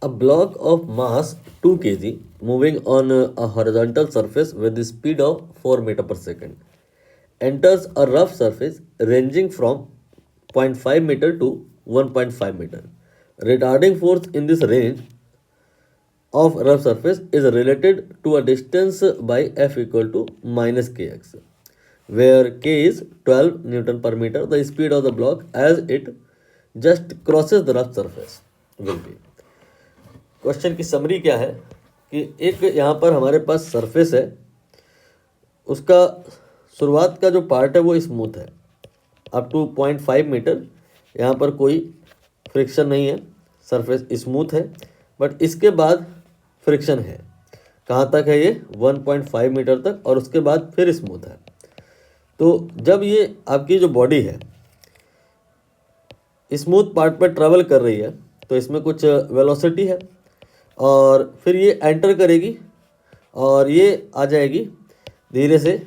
A block of mass 2 kg moving on a horizontal surface with the speed of 4 meter per second enters a rough surface ranging from 0.5 meter to 1.5 meter. Retarding force in this range of rough surface is related to a distance by F equal to minus kx, where k is 12 Newton per meter. The speed of the block as it just crosses the rough surface will be. Question की summary क्या है कि एक यहाँ पर हमारे पास surface है, उसका शुरुआत का जो पार्ट है वो स्मूथ है अप टू 0.5 मीटर। यहाँ पर कोई फ्रिक्शन नहीं है, सरफेस स्मूथ है, बट इसके बाद फ्रिक्शन है। कहाँ तक है ये? 1.5 मीटर तक, और उसके बाद फिर स्मूथ है। तो जब ये आपकी जो बॉडी है स्मूथ पार्ट पर ट्रैवल कर रही है तो इसमें कुछ वेलोसिटी है, और फिर ये एंटर करेगी और ये आ जाएगी धीरे से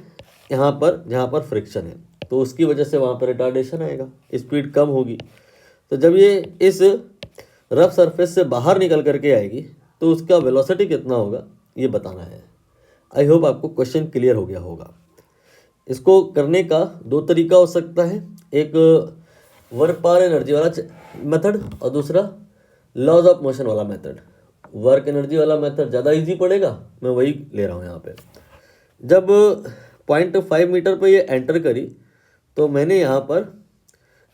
यहाँ पर जहाँ पर फ्रिक्शन है, तो उसकी वजह से वहाँ पर रिटार्डेशन आएगा, स्पीड कम होगी। तो जब ये इस रफ सरफेस से बाहर निकल करके आएगी तो उसका वेलोसिटी कितना होगा ये बताना है। आई होप आपको क्वेश्चन क्लियर हो गया होगा। इसको करने का दो तरीका हो सकता है, एक वर्क पावर एनर्जी वाला मेथड और दूसरा लॉज ऑफ मोशन वाला मेथड। वर्क एनर्जी वाला मेथड ज़्यादा इजी पड़ेगा, मैं वही ले रहा हूँ यहाँ पे। जब 0.5 मीटर पे ये एंटर करी तो मैंने यहाँ पर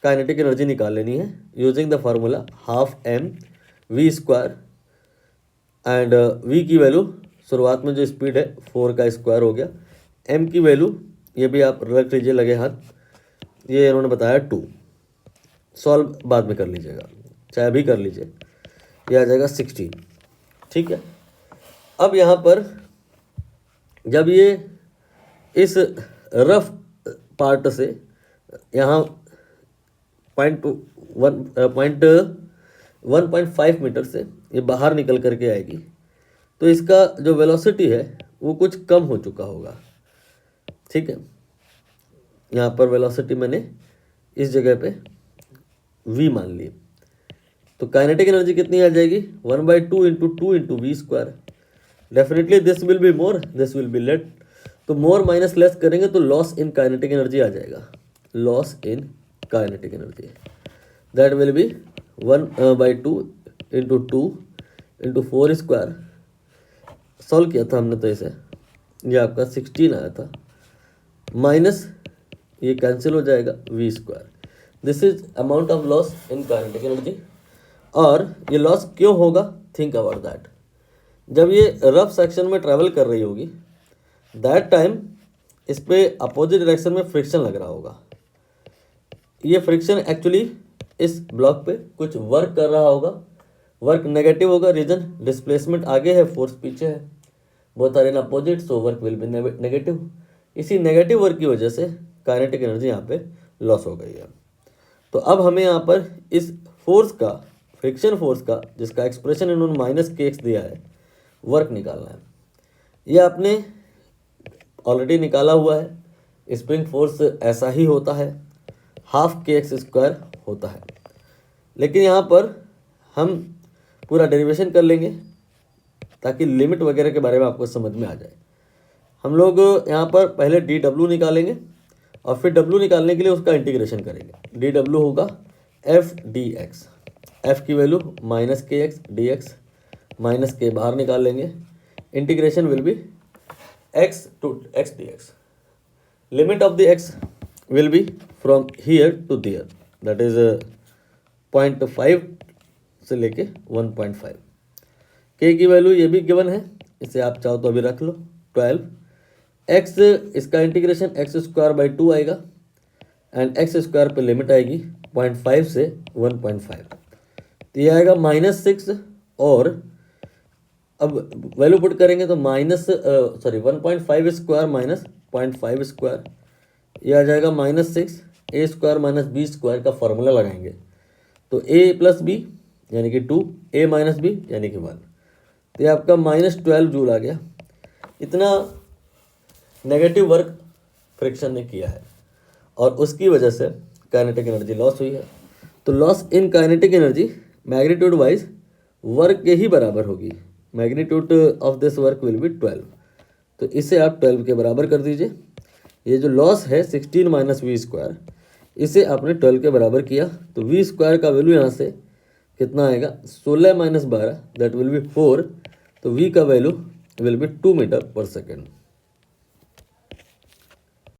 काइनेटिक एनर्जी निकाल लेनी है using the formula half M V square, and V की वैल्यू शुरुआत में जो स्पीड है 4 का स्क्वायर हो गया, एम की वैल्यू ये भी आप रख लीजिए लगे हाथ, ये इन्होंने बताया 2। सॉल्व बाद में कर लीजिएगा, चाहे भी कर लीजिए, ये आ जाएगा 16। ठीक है। अब यहाँ पर जब ये इस रफ पार्ट से यहाँ 1.5 मीटर से ये बाहर निकल करके आएगी तो इसका जो वेलोसिटी है वो कुछ कम हो चुका होगा। ठीक है, यहाँ पर वेलोसिटी मैंने इस जगह पे v मान ली, तो काइनेटिक एनर्जी कितनी आ जाएगी? 1/2 into 2 into V square. Definitely this will be more, this will be late, तो मोर माइनस लेस करेंगे तो लॉस इन काइनेटिक एनर्जी आ जाएगा। Loss in kinetic energy that will be 1/2 into 2 into 4 square. Solve किया था हमने तो इसे, ये आपका 16 आया था, माइनस ये कैंसिल हो जाएगा V square. This is amount of loss in kinetic energy. और ये लॉस क्यों होगा? Think about that. जब ये रफ सेक्शन में ट्रैवल कर रही होगी दैट टाइम इस पर अपोजिट डायरेक्शन में फ्रिक्शन लग रहा होगा। ये फ्रिक्शन एक्चुअली इस ब्लॉक पे कुछ वर्क कर रहा होगा, वर्क नेगेटिव होगा, रीजन डिस्प्लेसमेंट आगे है, फोर्स पीछे है, both are in opposite, so work will be negative. इसी नेगेटिव वर्क की वजह से काइनेटिक एनर्जी यहाँ पे लॉस हो गई है। तो अब हमें यहाँ पर इस फोर्स का, फ्रिक्शन फोर्स का, जिसका एक्सप्रेशन इन्होंने माइनस के एक्स दिया है, वर्क निकालना है। ये आपने ऑलरेडी निकाला हुआ है। स्प्रिंग फोर्स ऐसा ही होता है, हाफ के एक्स स्क्वायर होता है, लेकिन यहाँ पर हम पूरा डेरिवेशन कर लेंगे ताकि लिमिट वगैरह के बारे में आपको समझ में आ जाए। हम लोग यहाँ पर पहले डी डब्ल्यू निकालेंगे और फिर डब्ल्यू निकालने के लिए उसका इंटीग्रेशन करेंगे। डी डब्ल्यू होगा एफ डी एक्स, एफ की value minus K X D X, minus K बाहर निकाल लेंगे, integration will be X to X D X. Limit of the X will be from here to there, that is 0.5 से लेके 1.5। के की value ये भी गिवन है, इसे आप चाहो तो अभी रख लो 12। एक्स इसका इंटीग्रेशन एक्स स्क्वायर बाई 2 आएगा, एंड एक्स स्क्वायर पे लिमिट आएगी 0.5 से 1.5, तो ये आएगा -6। और अब वैल्यू पुट करेंगे तो 1.5 स्क्वायर माइनस 0.5 स्क्वायर, ये आ जाएगा -6। ए स्क्वायर माइनस बी स्क्वायर का फॉर्मूला लगाएंगे तो ए प्लस बी यानी कि 2, ए माइनस बी यानी कि 1, तो ये आपका -12 जूल आ गया। इतना नेगेटिव वर्क फ्रिक्शन ने किया है और उसकी वजह से काइनेटिक एनर्जी लॉस हुई है। तो loss in kinetic energy magnitude wise work के ही बराबर होगी। Magnitude of this work will B 12, तो इसे आप 12 के बराबर कर दीजिए। ये जो लॉस है 16 माइनस वी स्क्वायर, इसे आपने 12 के बराबर किया, तो वी स्क्वायर का वैल्यू यहाँ से कितना आएगा, 16 माइनस 12 दैट विल बी 4, तो वी का वैल्यू विल बी 2 मीटर पर सेकेंड।